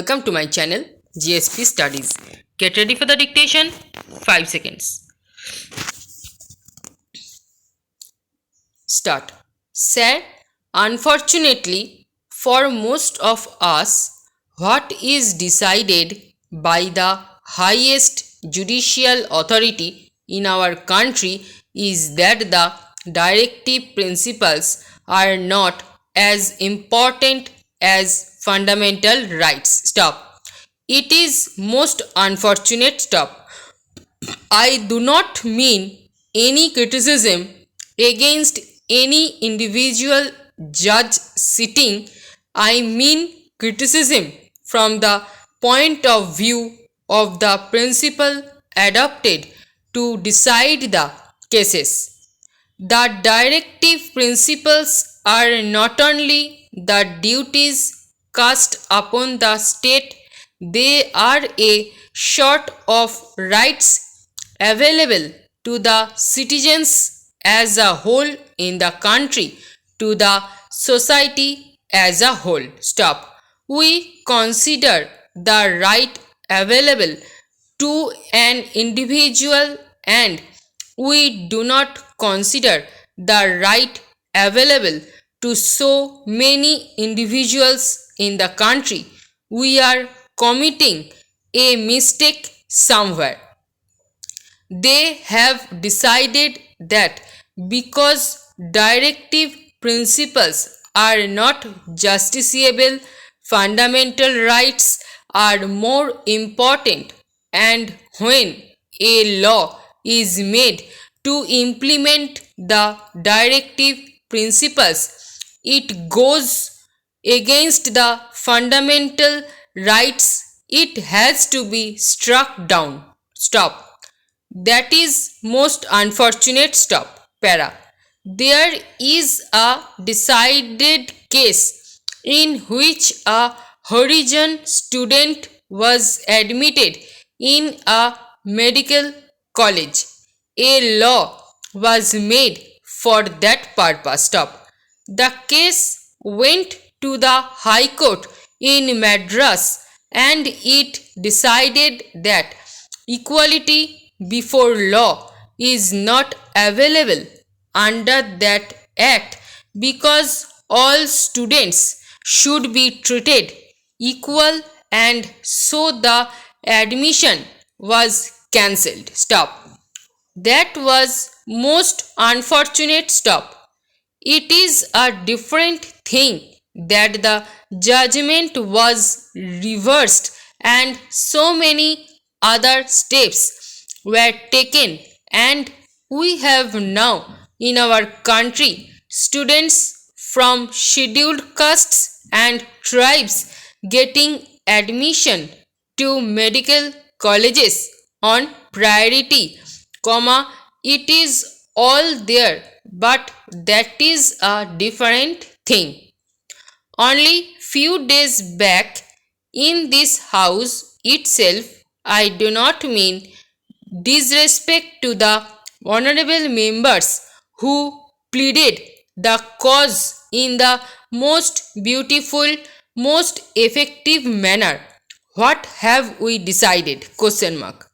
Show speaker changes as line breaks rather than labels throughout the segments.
Welcome to my channel GSP Studies. Get ready for the dictation. 5 seconds. Start. Sir, unfortunately for most of us, what is decided by the highest judicial authority in our country is that the directive principles are not as important as fundamental rights. Stop. It is most unfortunate. Stop. I do not mean any criticism against any individual judge sitting. I mean criticism from the point of view of the principle adopted to decide the cases. The directive principles are not only the duties cast upon the state, they are a sort of rights available to the citizens as a whole in the country, to the society as a whole. Stop. We consider the right available to an individual and we do not consider the right available to so many individuals in the country. We are committing a mistake somewhere. They have decided that because directive principles are not justiciable, fundamental rights are more important, and when a law is made to implement the directive principles, it goes against the fundamental rights, it has to be struck down. Stop. That is most unfortunate. Stop. Para. There is a decided case in which a Horizon student was admitted in a medical college. A law was made for that purpose. Stop. The case went to the High Court in Madras and it decided that equality before law is not available under that act because all students should be treated equal and so the admission was cancelled. Stop. That was most unfortunate. Stop. It is a different thing that the judgment was reversed and so many other steps were taken, and we have now in our country students from scheduled castes and tribes getting admission to medical colleges on priority, comma, it is all there, but that is a different thing. Only few days back in this house itself, I do not mean disrespect to the honorable members who pleaded the cause in the most beautiful, most effective manner. What have we decided? Question mark.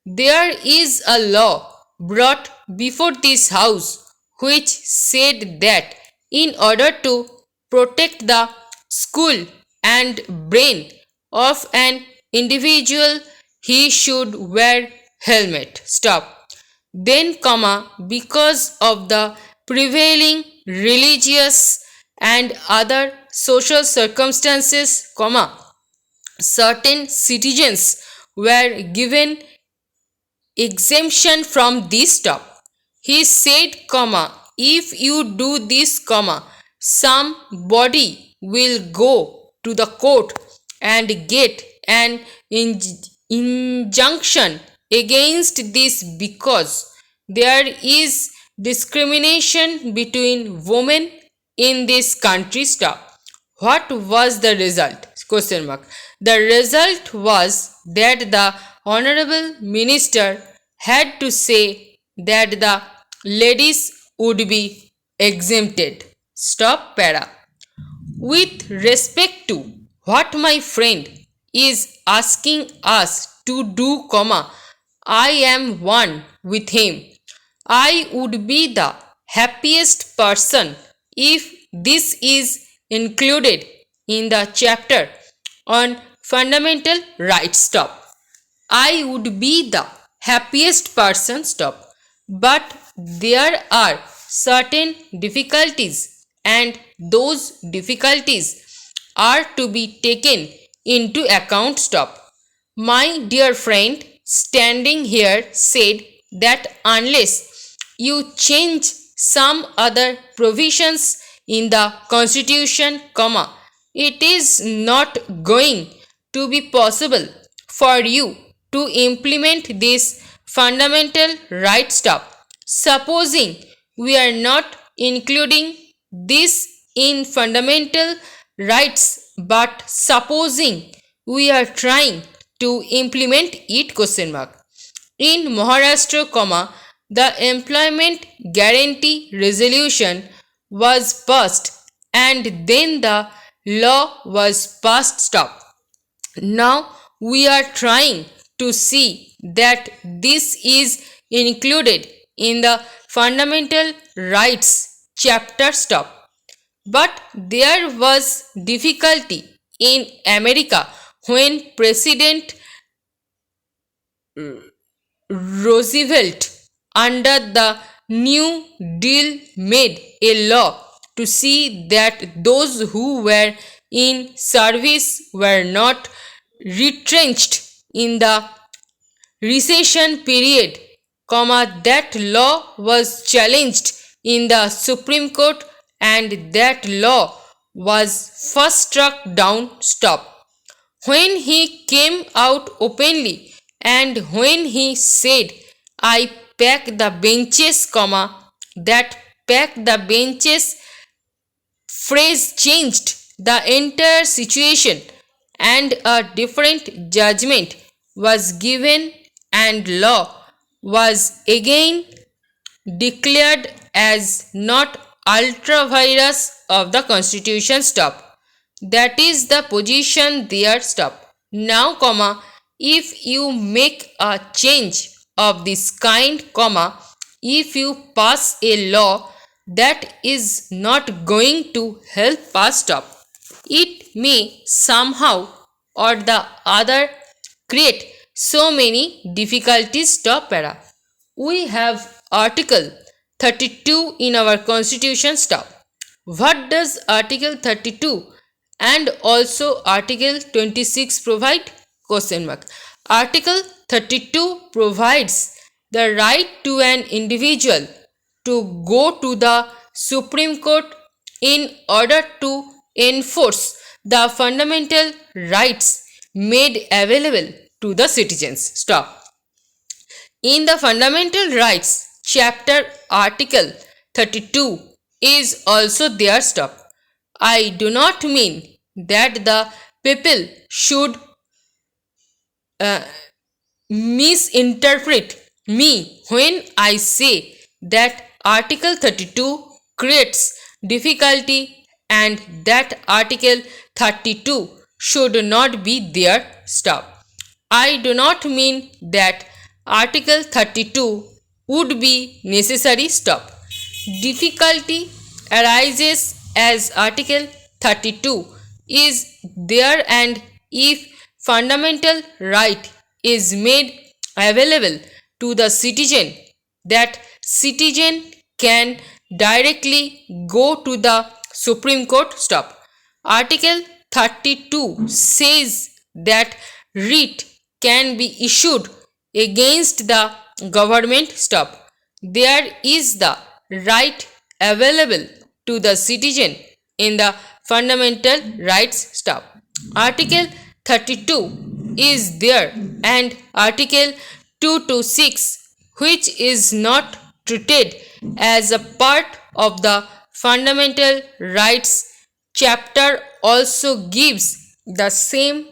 There is a law brought before this house which said that in order to protect the skull and brain of an individual, he should wear helmet. Stop. Then, comma, because of the prevailing religious and other social circumstances, comma, certain citizens were given exemption from this. Stop. He said, comma, if you do this, comma, somebody will go to the court and get an injunction against this because there is discrimination between women in this country. Stop. What was the result? Question mark. The result was that the honorable minister had to say that the ladies would be exempted. Stop. Para. With respect to what my friend is asking us to do, comma, I am one with him. I would be the happiest person if this is included in the chapter on fundamental rights. Stop. I would be the happiest person. Stop. But there are certain difficulties, and those difficulties are to be taken into account. Stop. My dear friend standing here said that unless you change some other provisions in the constitution, comma, it is not going to be possible for you to implement this fundamental right. Stop. Supposing we are not including this in fundamental rights, but supposing we are trying to implement it, question mark. In Maharashtra, comma, the employment guarantee resolution was passed and then the law was passed. Stop. Now we are trying to see that this is included in the fundamental rights chapter. Stop. But there was difficulty in America when President Roosevelt under the New Deal made a law to see that those who were in service were not retrenched in the recession period, comma, that law was challenged in the Supreme Court and that law was first struck down. Stop. When he came out openly and when he said, I pack the benches, comma, that pack the benches phrase changed the entire situation and a different judgment was given and law was again declared as not ultra virus of the constitution. Stop. That is the position there. Stop. Now, comma, if you make a change of this kind, comma, if you pass a law that is not going to help us. Stop. It may somehow or the other create so many difficulties. Stop. Para. We have Article 32 in our constitution. Stop. What does Article 32 and also Article 26 provide? Question mark. Article 32 provides the right to an individual to go to the Supreme Court in order to enforce the fundamental rights made available to the citizens. Stop. In the fundamental rights chapter, Article 32 is also there. Stop. I do not mean that the people should misinterpret me when I say that Article 32 creates difficulty and that Article 32 should not be there. Stop. I do not mean that Article 32 would be necessary. Stop. Difficulty arises as Article 32 is there and if fundamental right is made available to the citizen, that citizen can directly go to the Supreme Court. Stop. Article 32 says that writ can be issued against the government. Stop. There is the right available to the citizen in the fundamental rights. Stop. Article 32 is there and Article 2 to 6, which is not treated as a part of the fundamental rights chapter, also gives the same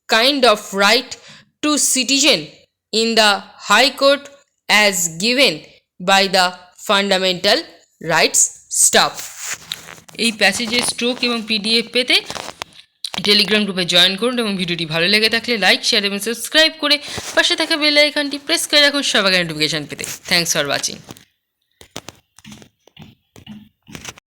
kind of right to citizen in the High Court as given by the fundamental rights. Stop. এই প্যাসেজের stroke এবং PDF পেতে Telegram গ্রুপে join করুন এবং ভিডিওটি ভালো লেগে থাকলে লাইক শেয়ার এবং সাবস্ক্রাইব করে পাশে থাকা বেল আইকনটি প্রেস করে রাখুন সবার নোটিফিকেশন পেতে। Thanks for watching.